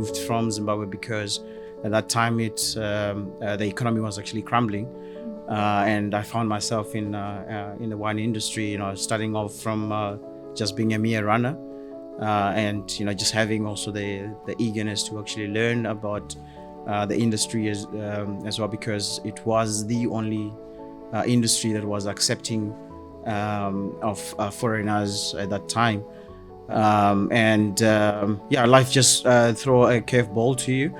moved from Zimbabwe because at that time the economy was actually crumbling, and I found myself in the wine industry. Starting off from just being a mere runner, and just having also the eagerness to actually learn about the industry as well, because it was the only industry that was accepting of foreigners at that time. Life just throw a curveball to you,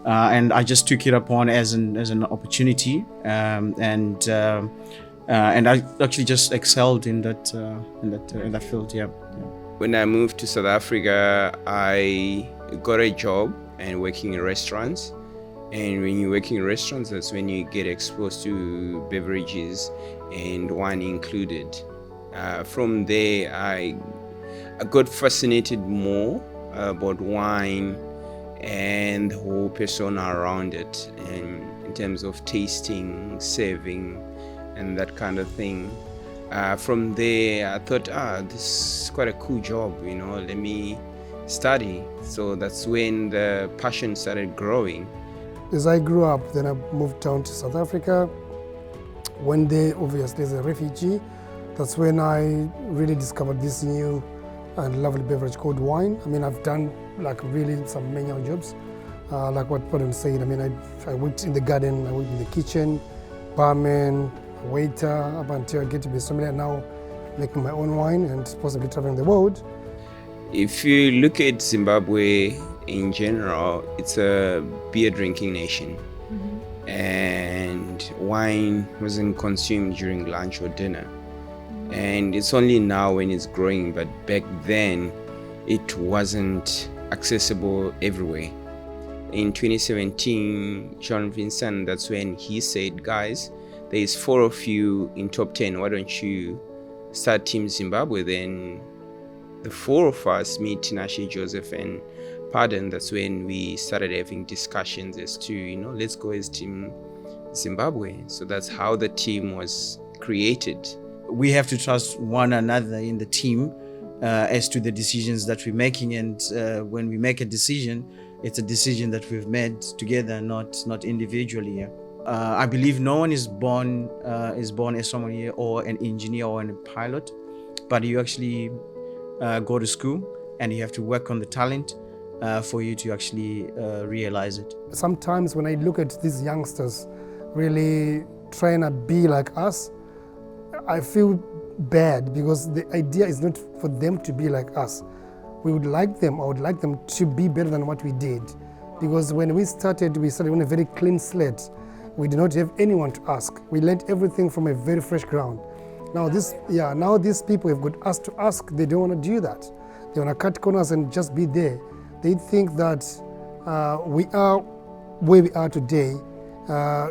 and I just took it upon as an opportunity, and I actually just excelled in that field. Yeah. When I moved to South Africa, I got a job and working in restaurants. And when you work in restaurants, that's when you get exposed to beverages and wine included. From there, I got fascinated more about wine and the whole persona around it, and in terms of tasting, serving, and that kind of thing. From there, I thought, this is quite a cool job, let me study. So that's when the passion started growing. As I grew up, then I moved down to South Africa. One day, obviously, as a refugee, that's when I really discovered this new and lovely beverage called wine. I mean, I've done really some manual jobs, like what Paul said. I mean, I worked in the garden, I worked in the kitchen, barman, waiter, up until I get to be sommelier now, making my own wine and possibly traveling the world. If you look at Zimbabwe in general, it's a beer drinking nation. Mm-hmm. And wine wasn't consumed during lunch or dinner. Mm-hmm. And it's only now when it's growing, but back then it wasn't accessible everywhere. In 2017, John Vincent, that's when he said, guys, there's 4 of you in top 10, why don't you start Team Zimbabwe? Then the 4 of us, me, Tinashe, Joseph, and Pardon, that's when we started having discussions as to, let's go as Team Zimbabwe. So that's how the team was created. We have to trust one another in the team as to the decisions that we're making. And when we make a decision, it's a decision that we've made together, not individually. I believe no one is born a sommelier or an engineer or a pilot, but you actually go to school and you have to work on the talent for you to actually realize it. Sometimes when I look at these youngsters really trying to be like us, I feel bad, because the idea is not for them to be like us. I would like them to be better than what we did, because when we started on a very clean slate. We did not have anyone to ask. We learned everything from a very fresh ground. Now these people have got us to ask. They don't want to do that. They want to cut corners and just be there. They think that we are where we are today.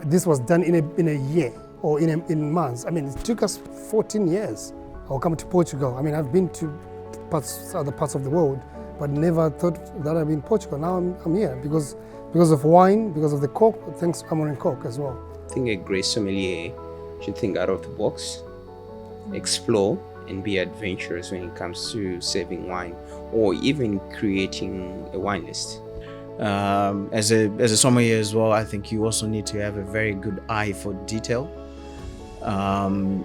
This was done in a year or in months. I mean, it took us 14 years. I'll come to Portugal. I mean, I've been to other parts of the world, but never thought that I'd be in Portugal. Now I'm here because of wine, because of the cork, thanks to Amorim Cork as well. I think a great sommelier should think out of the box, explore, and be adventurous when it comes to serving wine or even creating a wine list. As a sommelier as well, I think you also need to have a very good eye for detail.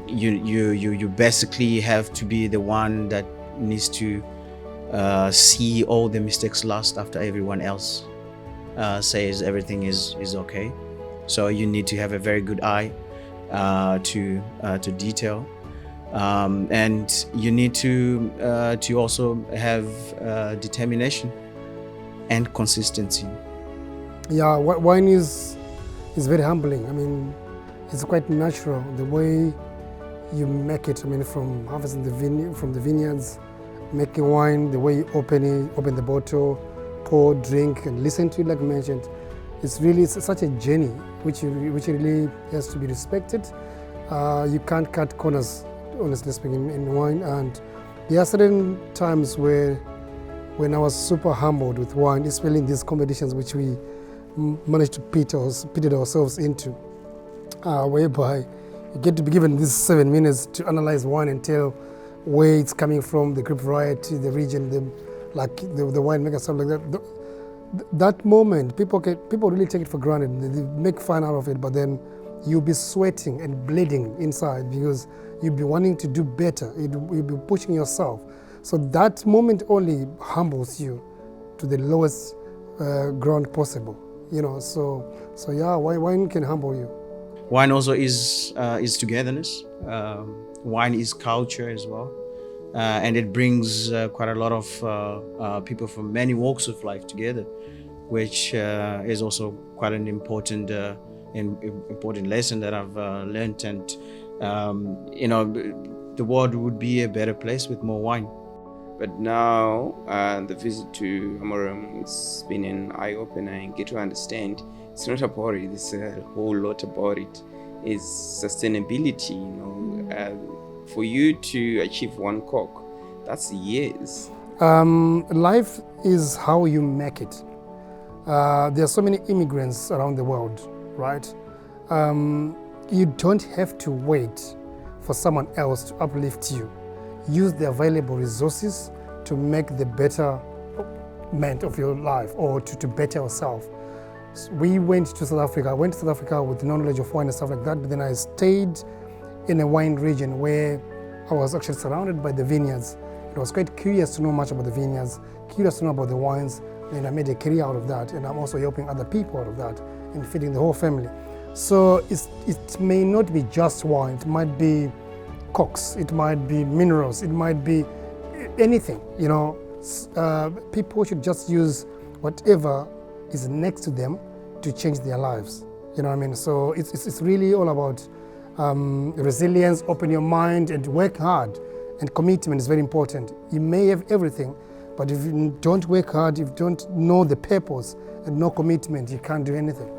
You basically have to be the one that needs to see all the mistakes last after everyone else says everything is okay. So you need to have a very good eye to detail, and you need to also have determination and consistency. Yeah, wine is very humbling. I mean, it's quite natural the way you make it. I mean, from harvesting from the vineyards, making wine, the way you open the bottle, pour, drink, and listen to it, like I mentioned. It's such a journey which really has to be respected. You can't cut corners, honestly speaking, in wine. And there are certain times when I was super humbled with wine, especially in these competitions which we managed to pitted ourselves into, whereby you get to be given these 7 minutes to analyze wine and tell where it's coming from, the grape variety, the region, the winemaker, stuff like that. that moment, people really take it for granted. They make fun out of it, but then you'll be sweating and bleeding inside because you'll be wanting to do better. You'll be pushing yourself. So that moment only humbles you to the lowest ground possible. So yeah, wine can humble you. Wine also is togetherness. Wine is culture as well. And it brings quite a lot of people from many walks of life together, which is also quite an important lesson that I've learned. And the world would be a better place with more wine. But now the visit to Amorim, it's been an eye-opener and get to understand it's not about it, it's a whole lot about it. It's sustainability, for you to achieve uncork, that's years. Life is how you make it. There are so many immigrants around the world, right? You don't have to wait for someone else to uplift you. Use the available resources to make the betterment of your life or to better yourself. So we went to South Africa. I went to South Africa with no knowledge of wine and stuff like that, but then I stayed in a wine region where I was actually surrounded by the vineyards. I was quite curious to know much about the vineyards, curious to know about the wines, and I made a career out of that, and I'm also helping other people out of that and feeding the whole family. So it may not be just wine, it might be corks, it might be minerals, it might be anything, people should just use whatever is next to them to change their lives, you know what I mean? So it's really all about resilience, open your mind and work hard, and commitment is very important. You may have everything, but if you don't work hard, if you don't know the purpose and no commitment, you can't do anything.